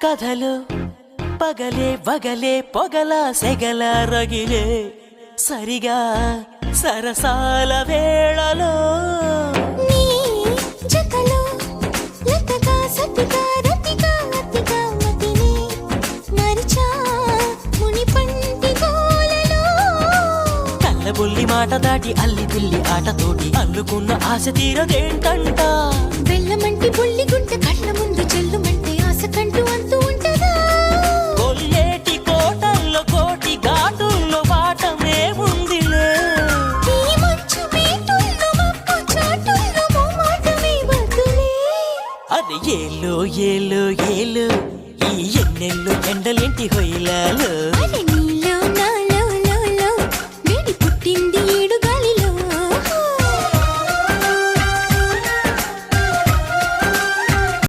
కథలు పగలే వగలే పొగల సెగల రగిలే సరిగా సరసాల వేళలో నీ జతలో లతగా సతిగా రతిగా అతిగా మతిని మరిచా ముని పంటి గోలలో కళ్ళబొల్లి మాట దాటి అల్లి పిల్లి ఆటతోటి అల్లుకున్న ఆశ తీరదేంటంట బెల్లమంటి బుల్లి గుంట కళ్ళ ముందు చెల్లుమంటే ఆశ కంటూ అంటూ ఉంటదా కొల్లేటి కోటల్లో కోటి ఘాటుల్లో వాటమే ఉందిలే ఈ మంచు మేటుల్లో మబ్బు చాటుల్లో మోమాటమే వద్దులే అది ఏలో ఏలో ఏలో ఈ ఎన్నెల్లో ఎండలేంటి హొయ్యలాలో అరే నీలో నాలో లో లో వేడి పుట్టింది ఏడు